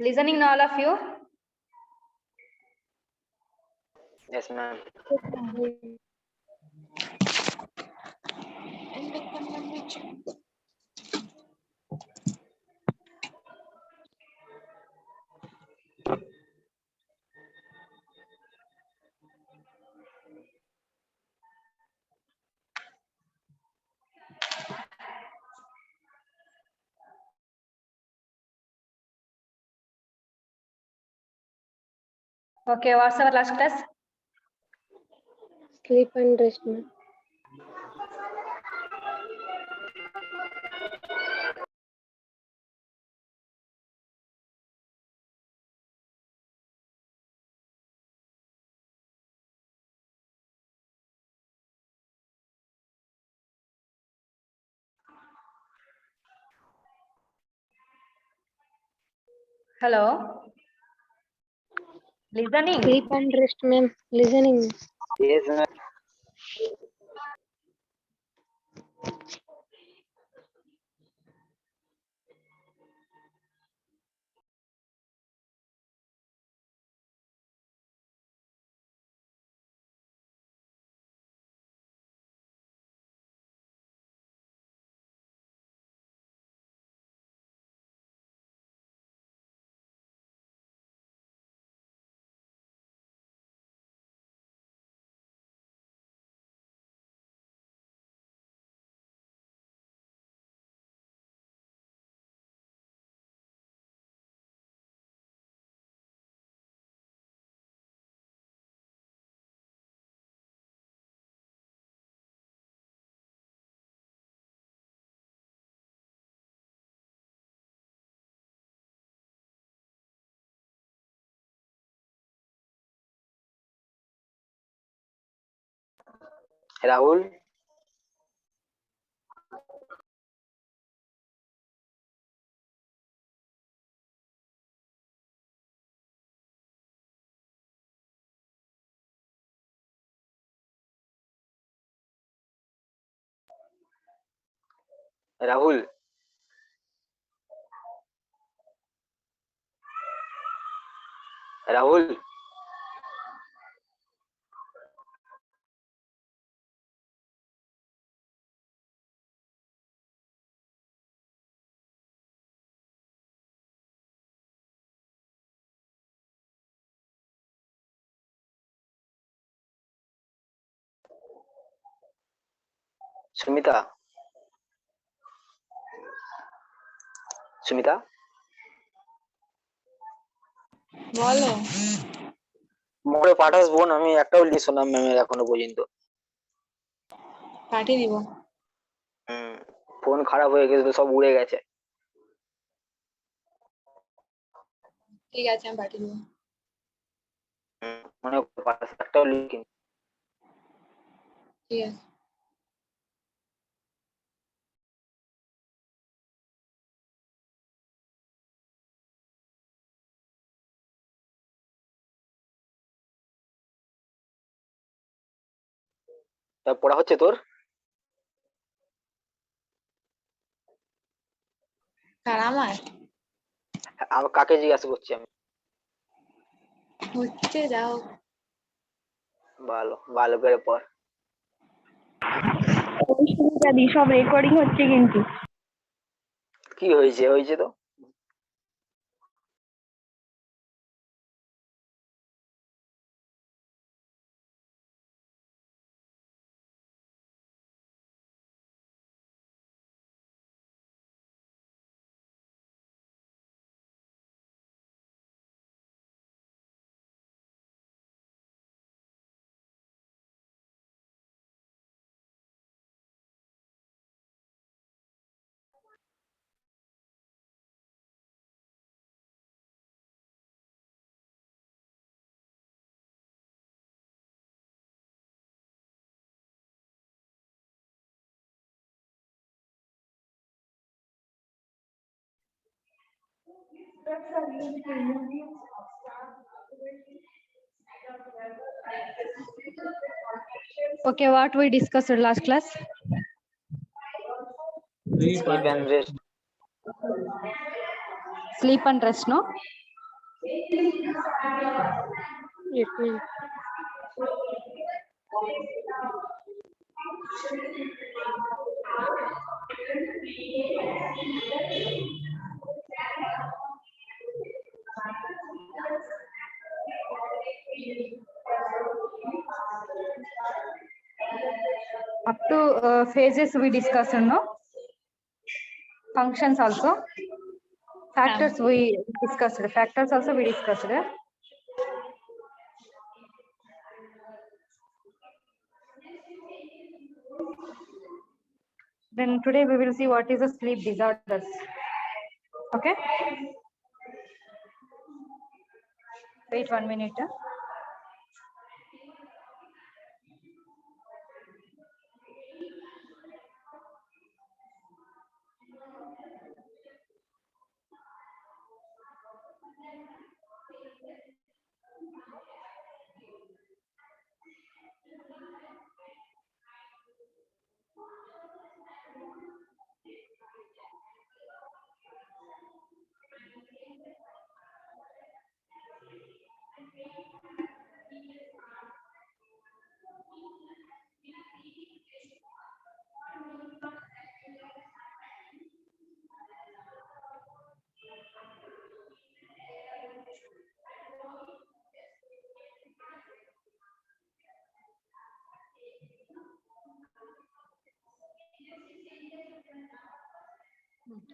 Listening now, all of you? Yes, ma'am. Okay, what's our last class? Sleep and rest, ma'am. Hello? Listening? Sleep and rest, ma'am. Listening. Yes, ma'am. Rahul. Rahul. Rahul. Sumita. Sumita. বলো মোড়ে পাঠাস বোন, আমি একটাও list শোনাম ম্যামের এখনো পর্যন্ত। পাঠিয়ে দিব। ফোন খারাপ হয়ে গেছে তো, সব উড়ে গেছে। ঠিক আছে আমি পাঠিয়ে দিব। মনে পাঠাস একটাও লিস্ট। ঠিক আছে। তা পড়া হচ্ছে তোর? কার আমার? আবার কাকে জিজ্ঞাসা করছি আমি? হচ্ছে যাও। ভালো ভালো করে পড়। সব রেকর্ডিং হচ্ছে কিন্তু। কি হয়েছে? হয়েছে তো। Okay, what we discussed last class? Sleep and rest. Sleep and rest, no? Yes, ma'am. Up to phases we discussed, no? Functions also. Factors we discussed. Factors also we discussed. Then today we will see what is the sleep disorders. Okay. Wait 1 minute.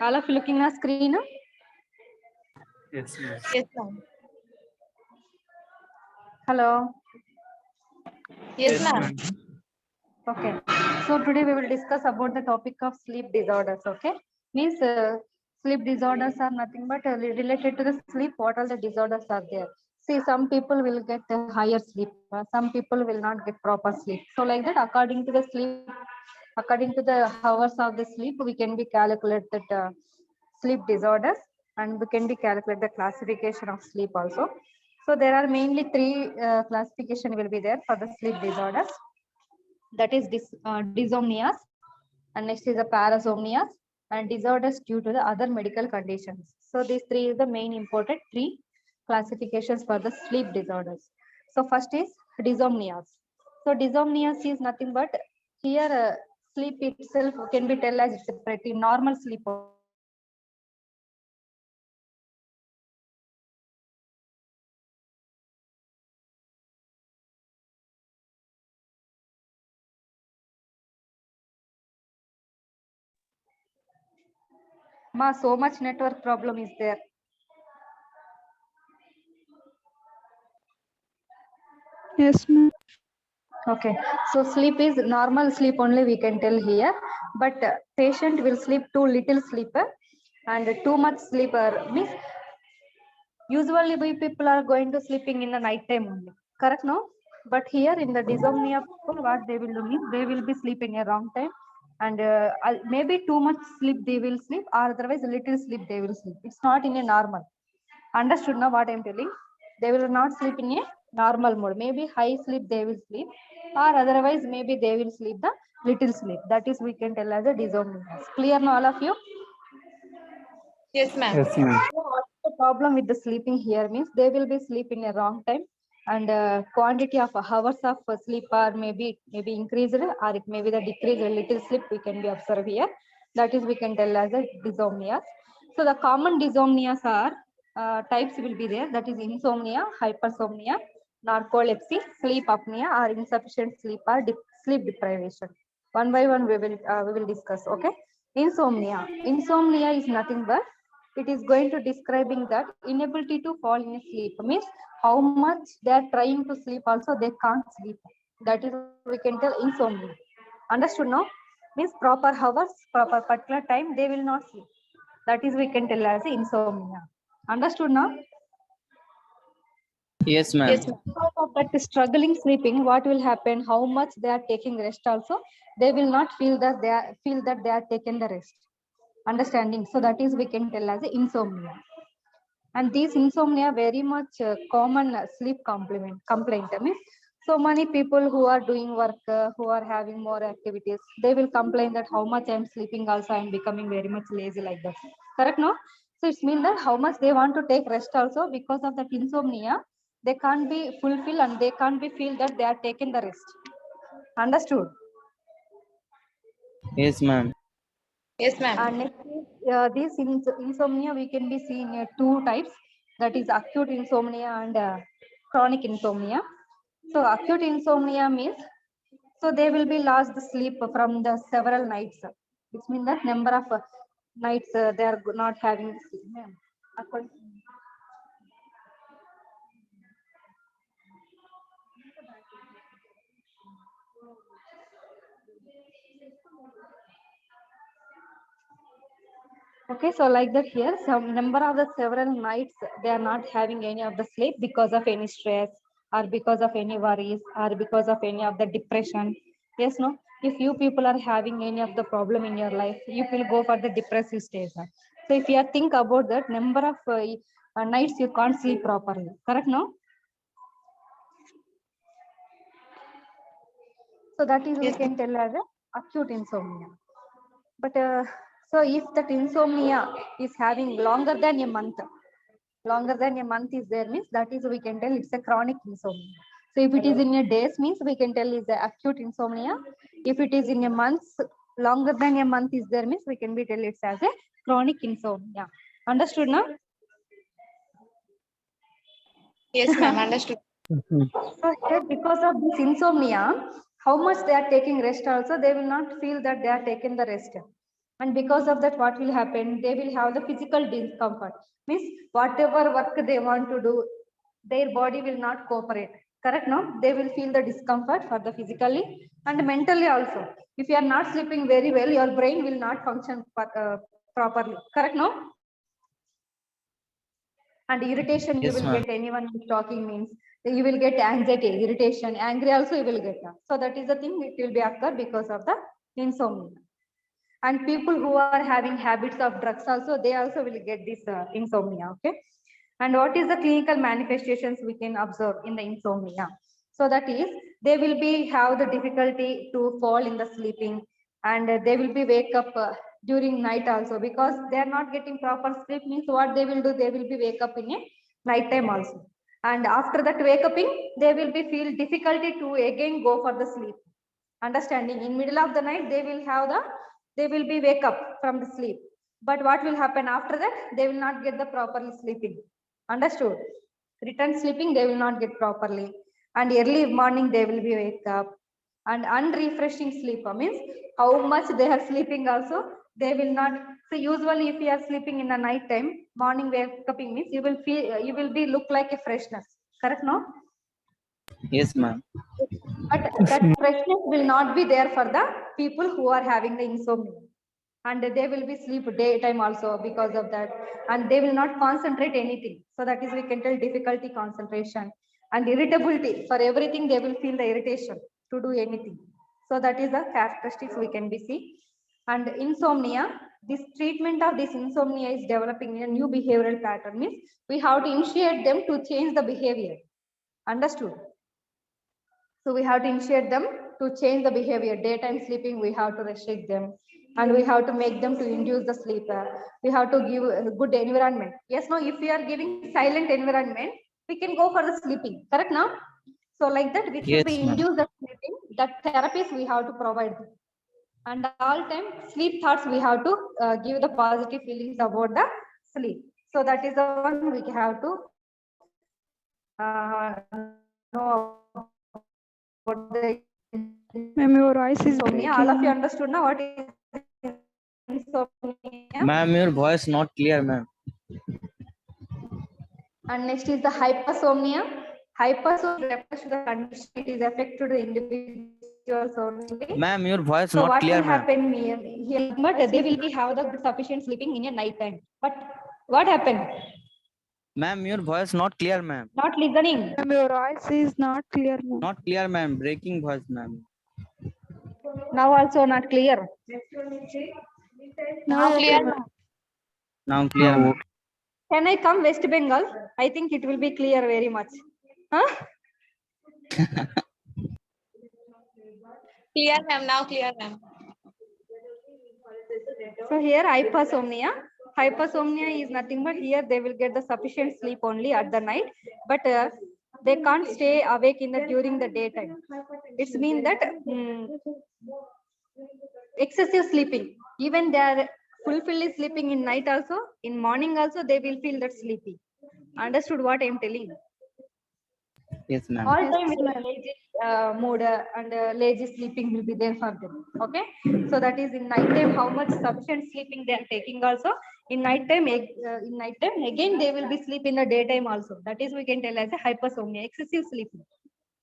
All of you looking at screen? Yes, ma'am. Yes, ma'am. Hello. Yes, ma'am. Okay. So today we will discuss about the topic of sleep disorders. Okay. Means sleep disorders are nothing but related to the sleep. What all the disorders are there? See, some people will get a higher sleep. Some people will not get proper sleep. So like that, according to the sleep, according to the hours of the sleep, we can be calculate that sleep disorders, and we can be calculate the classification of sleep also. So there are mainly three classification will be there for the sleep disorders. That is dysomnias, and next is the parasomnias, and disorders due to the other medical conditions. So these three is the main important three classifications for the sleep disorders. So first is dysomnias. So dysomnias is nothing but here sleep itself can be tell as it's a pretty normal sleep. Ma, so much network problem is there. Yes, ma'am. Okay, so sleep is normal sleep only we can tell here, but patient will sleep too little sleeper and too much sleeper means usually we people are going to sleeping in the night time only, correct no? But here in the dysomnia people, what they will do means they will be sleeping a wrong time, and maybe too much sleep they will sleep, or otherwise little sleep they will sleep. It's not in a normal. Understood now what I'm telling? They will not sleep in a normal mode. Maybe high sleep they will sleep, or otherwise maybe they will sleep the little sleep. That is we can tell as a dysomnia. Clear now all of you? Yes, ma'am. Yes, ma'am. What's the problem with the sleeping here means they will be sleeping a wrong time, and quantity of hours of sleep are maybe increased, or it may be the decreased little sleep we can be observed here. That is we can tell as a dysomnia. So the common dysomnias are types will be there. That is insomnia, hypersomnia, narcolepsy, sleep apnea, or insufficient sleep or sleep deprivation. One by one we will discuss. Okay. Insomnia is nothing but it is going to describing that inability to fall in sleep means how much they are trying to sleep also they can't sleep. That is we can tell insomnia. Understood now? Means proper hours, proper particular time they will not sleep. That is we can tell as insomnia. Understood now? Yes, ma'am. Yes, ma'am. Because of that struggling sleeping, what will happen? How much they are taking rest also, they will not feel that they are taking the rest. Understanding? So that is we can tell as insomnia. And these insomnia very much common sleep complaint. I mean, so many people who are doing work, who are having more activities, they will complain that how much I'm sleeping also I'm becoming very much lazy like that. Correct no? So it's mean that how much they want to take rest also, because of that insomnia, they can't be fulfilled and they can't be feel that they are taking the rest. Understood? Yes, ma'am. Yes, ma'am. And next is, this insomnia we can be seeing two types, that is acute insomnia and chronic insomnia. So acute insomnia means, so they will be lost the sleep from the several nights. Which means that number of nights they are not having sleep. According- Okay, so like that here, some number of the several nights they are not having any of the sleep because of any stress or because of any worries or because of any of the depression. Yes, no. If you people are having any of the problem in your life, you will go for the depressive stage. So if you think about that number of nights you can't sleep properly, correct? No. So that is we Yes, can tell as a acute insomnia. But so if that insomnia is having longer than a month is there means, that is we can tell it's a chronic insomnia. So if it is in a days means, we can tell is a acute insomnia. If it is in a month, longer than a month is there means, we can be tell it's as a chronic insomnia. Understood now? yes, ma'am. Understood. So here, because of this insomnia, how much they are taking rest also, they will not feel that they are taking the rest. And because of that, what will happen? They will have the physical discomfort. Means whatever work they want to do, their body will not cooperate. Correct? No? They will feel the discomfort for the physically and mentally also. If you are not sleeping very well, your brain will not function properly. Correct? No? And irritation you Yes, will ma'am. get, anyone who is talking means you will get anxiety, irritation, angry also you will get. So that is the thing, it will be occur because of the insomnia. And people who are having habits of drugs also, they also will get this insomnia. Okay. And what is the clinical manifestations we can observe in the insomnia? So that is, they will be have the difficulty to fall in the sleeping, and they will be wake up during night also, because they are not getting proper sleep. Means what they will do, they will be wake up in a night time also, and after that wake uping, they will be feel difficulty to again go for the sleep. Understanding, in middle of the night they will be wake up from the sleep, but what will happen after that, they will not get the properly sleeping. Understood? Return sleeping they will not get properly, and early morning they will be wake up, and unrefreshing sleep means how much they are sleeping also, they will not. So usually if you are sleeping in the night time, morning wake up means you will feel, you will be look like a freshness. Correct? No? Yes, ma'am. But that freshness will not be there for the people who are having the insomnia, and they will be sleep daytime also because of that, and they will not concentrate anything. So that is we can tell difficulty concentration and irritability for everything, they will feel the irritation to do anything. So that is the characteristics we can be see. And insomnia, this treatment of this insomnia is developing a new behavioral pattern. Means we have to initiate them to change the behavior. Understood? So we have to initiate them to change the behavior. Daytime sleeping, we have to restrict them, and we have to make them to induce the sleep. We have to give a good environment. Yes, no, if we are giving silent environment, we can go for the sleeping. Correct now? So like that, which will be Yes, ma'am. induce the sleeping, that therapies we have to provide them. And all time sleep thoughts, we have to give the positive feelings about the sleep. So that is the one we have to know about the Ma'am, your voice is insomnia. All of you breaking. understood now what is insomnia? Ma'am, your voice not clear, ma'am. And next is the hypersomnia. Hypersomnia refers to the condition, it is affected the individuals only. Ma'am, your voice So not what will clear, ma'am. happen here? But they will be have the sufficient sleeping in a night time. But what happened? Ma'am, your voice not clear, ma'am. Not listening. Ma'am, your voice is not clear, ma'am. Not clear, ma'am. Breaking voice, ma'am. Now also not clear. Now Now, okay, clear, ma'am. ma'am. Now clear, ma'am. Can I come West Bengal? I think it will be clear very much. Huh? Clear, ma'am. Now clear, ma'am. So here hypersomnia. Hypersomnia is nothing but here they will get the sufficient sleep only at the night, but they can't stay awake in the during the daytime. It's mean that excessive sleeping. Even they are fully sleeping in night also, in morning also they will feel that sleepy. Understood what I am telling? Yes, ma'am. All time with lazy mood and lazy sleeping will be there for them. Okay, so that is in night time how much sufficient sleeping they are taking also. In night time again they will be sleep in the daytime also. That is we can tell as a hypersomnia, excessive sleeping.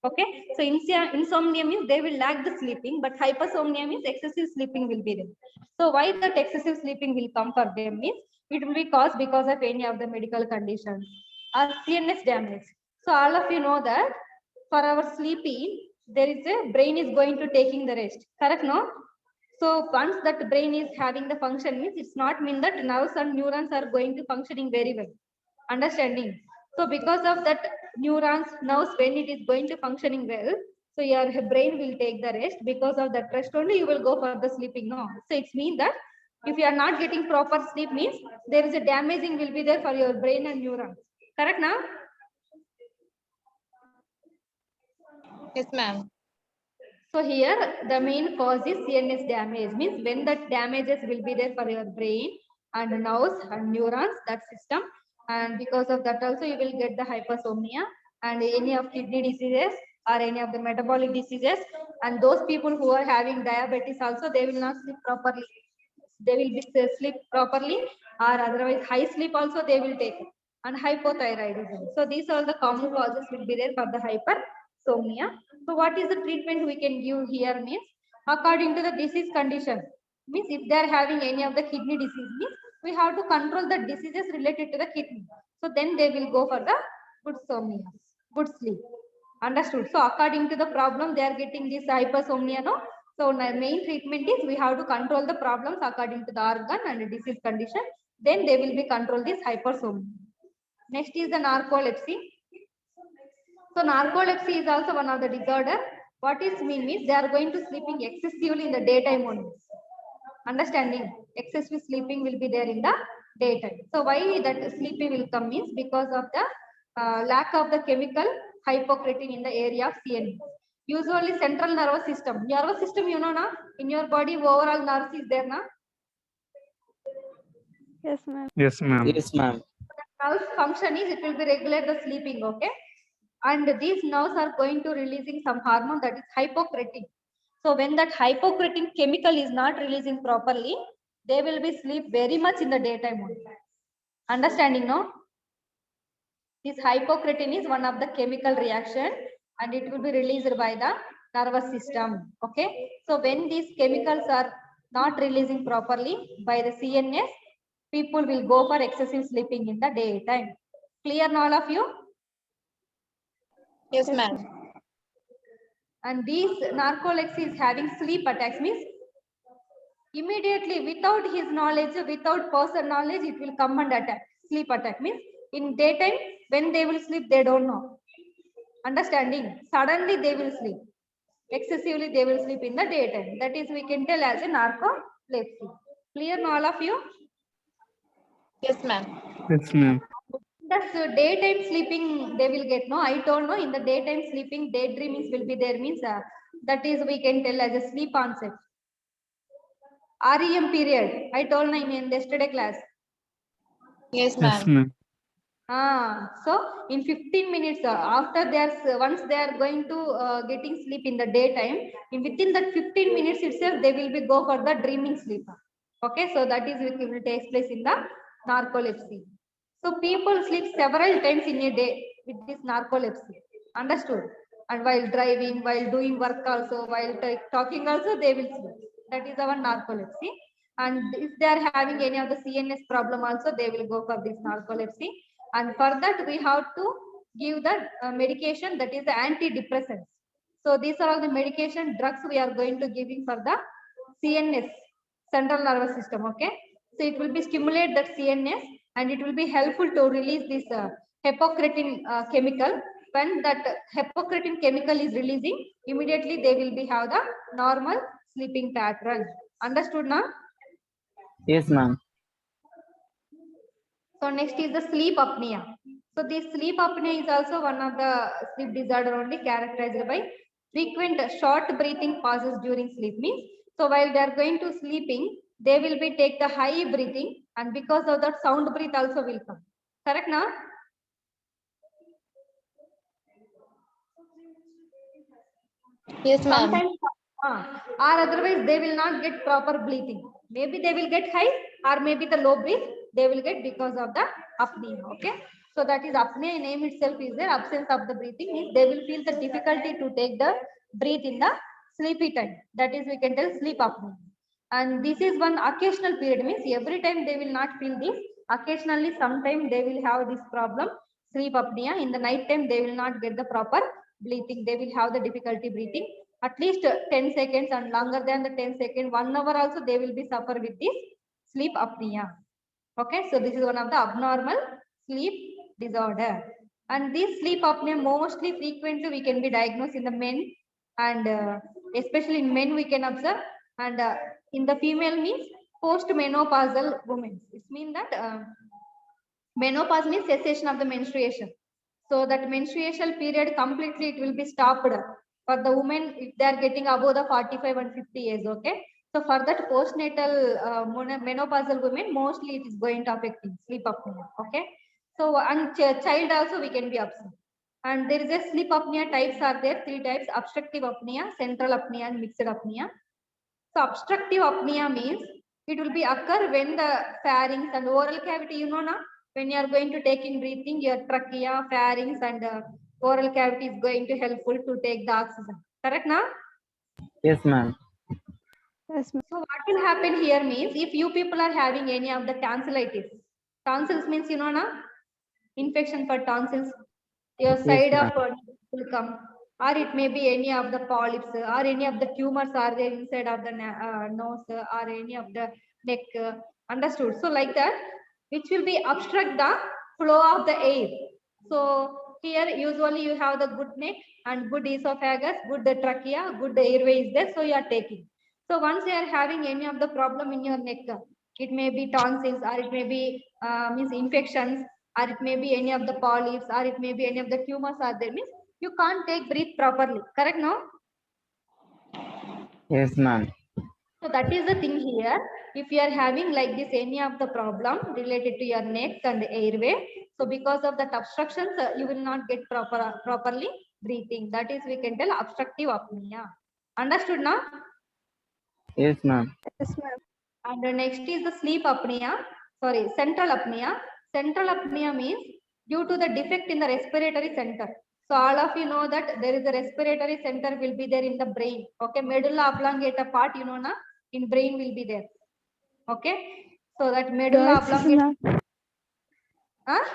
Okay, so insomnia means they will lack the sleeping, but hypersomnia means excessive sleeping will be there. So why that excessive sleeping will come for them means it will be caused because of any of the medical conditions or CNS damage. So all of you know that for our sleeping, there is a brain is going to taking the rest. Correct, no? So once that brain is having the function means it's not mean that nerves and neurons are going to functioning very well. Understanding? So because of that neurons, nerves, when it is going to functioning well, so your brain will take the rest. Because of that rest only you will go for the sleeping. No. So it's mean that if you are not getting proper sleep means there is a damaging will be there for your brain and neurons. Correct now? Yes, ma'am. So here the main cause is CNS damage, means when that damages will be there for your brain and nerves and neurons, that system, and because of that also you will get the hypersomnia and any of kidney diseases or any of the metabolic diseases, and those people who are having diabetes also they will not sleep properly. They will be sleep properly or otherwise high sleep also they will take, and hypothyroidism. So these are the common causes will be there for the hypersomnia. So what is the treatment we can give here means according to the disease condition, means if they are having any of the kidney disease means we have to control the diseases related to the kidney. So then they will go for the good somnia, good sleep. Understood? So according to the problem they are getting this hypersomnia, no? So main treatment is we have to control the problems according to the organ and the disease condition. Then they will be control this hypersomnia. Next is the narcolepsy. So narcolepsy is also one of the disorder. What is mean means they are going to sleeping excessively in the daytime only. Understanding? Excessive sleeping will be there in the daytime. So why that sleeping will come means because of the lack of the chemical hypocretin in the area of CNS. Usually central nervous system. Nervous system, you know, na? In your body, overall nerves is there, na? Yes, ma'am. Yes, ma'am. Yes, ma'am. Nerve function is it will be regulate the sleeping, okay? And these nerves are going to releasing some hormone that is hypocretin. So when that hypocretin chemical is not releasing properly, they will be sleep very much in the daytime only. Understanding, no? This hypocretin is one of the chemical reaction and it will be released by the nervous system. Okay. So when these chemicals are not releasing properly by the CNS, people will go for excessive sleeping in the daytime. Clear now all of you? Yes, ma'am. And these narcolepsy is having sleep attacks means immediately without his knowledge, without person knowledge, it will come and attack. Sleep attack means in daytime when they will sleep, they don't know. Understanding? Suddenly they will sleep. Excessively they will sleep in the daytime. That is we can tell as a narcolepsy. Clear now all of you? Yes, ma'am. Yes, ma'am. That's daytime sleeping they will get. No, I told no in the daytime sleeping daydreamings will be there means that is we can tell as a sleep onset. REM period. I told in yesterday class. Yes, Yes, ma'am. ma'am. So in 15 minutes after they are once they are going to getting sleep in the daytime, in within that 15 minutes itself they will be go for the dreaming sleep. Okay, so that is it will take place in the narcolepsy. So people sleep several times in a day with this narcolepsy. Understood? And while driving, while doing work also, while talking also, they will sleep. That is our narcolepsy. And if they are having any of the CNS problem also, they will go for this narcolepsy. And for that, we have to give the medication that is the antidepressants. So these are all the medication drugs we are going to giving for the CNS, central nervous system. Okay. So it will be stimulate that CNS and it will be helpful to release this hypocretin chemical. When that hypocretin chemical is releasing, immediately they will be have the normal sleeping pattern. Understood now? Yes, ma'am. So next is the sleep apnea. So this sleep apnea is also one of the sleep disorder only, characterized by frequent short breathing pauses during sleep. Means, so while they are going to sleeping, they will be take the high breathing, and because of that sound breath also will come. Correct now? Yes, ma'am. Sometimes, or otherwise they will not get proper breathing. Maybe they will get high, or maybe the low breath they will get because of the apnea. Okay, so that is apnea. Name itself is there. Absence of the breathing means they will feel the difficulty to take the breath in the sleepy time. That is, we can tell sleep apnea. And this is one occasional period, means every time they will not feel this. Occasionally, sometime they will have this problem, sleep apnea. In the night time, they will not get the proper breathing. They will have the difficulty breathing. At least 10 seconds and longer than the 10 seconds, 1 hour also they will be suffer with this sleep apnea. Okay, so this is one of the abnormal sleep disorder. And this sleep apnea mostly frequently we can be diagnosed in the men, and especially in men we can observe, and in the female means post-menopausal women. It means that menopause means cessation of the menstruation. So that menstruation period completely it will be stopped for the women if they are getting above the 45 and 50 years. Okay. So for that postnatal menopausal women, mostly it is going to affect sleep apnea. Okay. So and child also we can be observed. And there is a sleep apnea types are there, 3 types: obstructive apnea, central apnea, and mixed apnea. So obstructive apnea means it will be occur when the pharynx and oral cavity, you know now, when you are going to take in breathing, your trachea, pharynx, and oral cavity is going to helpful to take the oxygen. Correct now? Yes, ma'am. Yes, ma'am. So what will happen here means if you people are having any of the tonsillitis, tonsils means you know now, infection for tonsils, your side ma'am. of will come, or it may be any of the polyps or any of the tumors are there inside of the nose or any of the neck. Understood? So like that, which will be obstruct the flow of the air. So here usually you have the good neck and good esophagus, good the trachea, good the airway is there. So you are taking. So once you are having any of the problem in your neck, it may be tonsils or it may be means infections, or it may be any of the polyps, or it may be any of the tumors are there, means you can't take breath properly. Correct no? Yes, ma'am. So that is the thing here. If you are having like this any of the problem related to your neck and the airway, so because of that obstructions, you will not get properly breathing. That is, we can tell obstructive apnea. Understood now? Yes, ma'am. Yes, ma'am. And the next is the sleep apnea. Sorry, central apnea. Central apnea means due to the defect in the respiratory center. So all of you know that there is a respiratory center will be there in the brain. Okay, medulla oblongata part, you know na, in brain will be there. Okay, so that medulla Guys, is oblongata. not.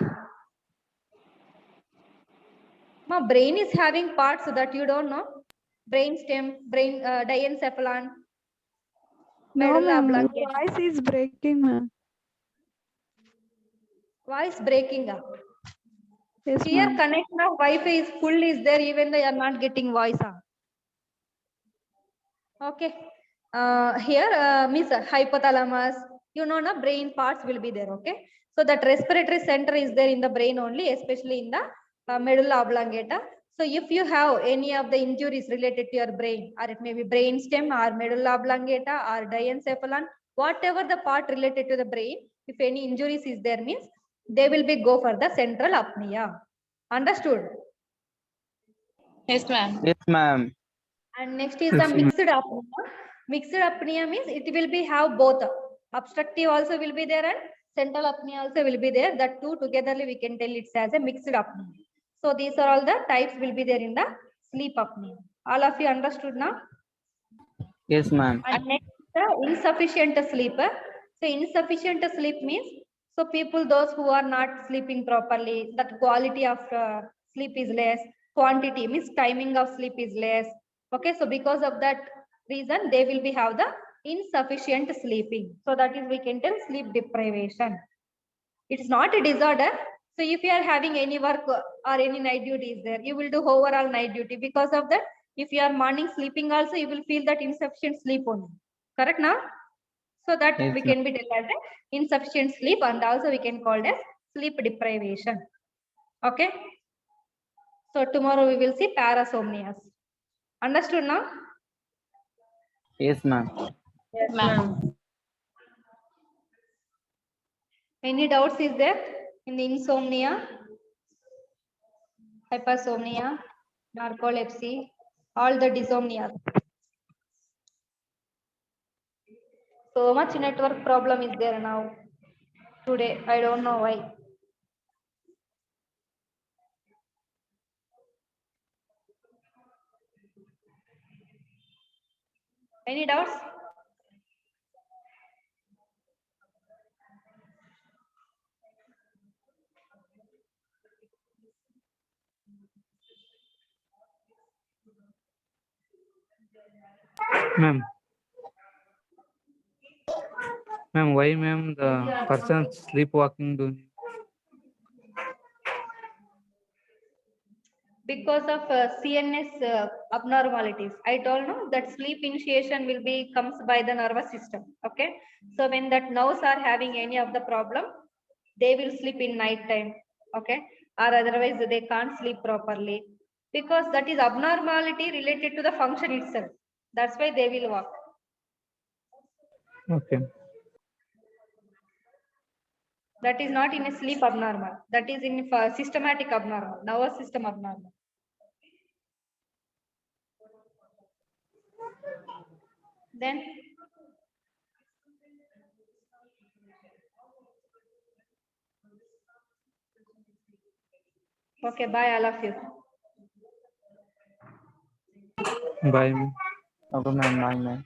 My brain is having parts that you don't know. Brain stem, brain diencephalon, No, medulla ma'am. Your oblongata. voice is breaking, ma'am. Voice breaking up. Yes, Here ma'am. connection of Wi-Fi is full is there, even though you are not getting voice. Okay. Here means hypothalamus, you know, na brain parts will be there. Okay. So that respiratory center is there in the brain only, especially in the medulla oblongata. So if you have any of the injuries related to your brain, or it may be brain stem or medulla oblongata or diencephalon, whatever the part related to the brain, if any injuries is there means they will be go for the central apnea. Understood? Yes, ma'am. Yes, ma'am. And next is the Yes, ma'am. mixed apnea. Mixed apnea means it will be have both. Obstructive also will be there and central apnea also will be there. That two togetherly we can tell it's as a mixed apnea. So these are all the types will be there in the sleep apnea. All of you understood now? Yes, ma'am. And next the insufficient sleep. So insufficient sleep means so people those who are not sleeping properly, that quality of sleep is less, quantity means timing of sleep is less. Okay, so because of that reason they will be have the insufficient sleeping. So that is we can tell sleep deprivation. It's not a disorder. So if you are having any work or any night duty is there, you will do overall night duty. Because of that, if you are morning sleeping also, you will feel that insufficient sleep only. Correct now? So that Yes, we ma'am. can be tell as a insufficient sleep, and also we can call it as sleep deprivation. Okay. So tomorrow we will see parasomnias. Understood now? Yes, ma'am. Yes, ma'am. Any doubts is there in the insomnia, hypersomnia, narcolepsy, all the dysomnia? So much network problem is there now today. I don't know why. Any doubts? Ma'am. Ma'am, why ma'am the person sleepwalking doing? Because of CNS abnormalities. I told no that sleep initiation will be comes by the nervous system. Okay. So when that nerves are having any of the problem, they will sleep in night time. Okay. Or otherwise they can't sleep properly because that is abnormality related to the function itself. That's why they will walk. Okay. That is not in a sleep abnormal. That is in a systematic abnormal, nervous system abnormal. Then okay, bye all of you. Bye ma'am. Okay, ma'am. Bye, ma'am.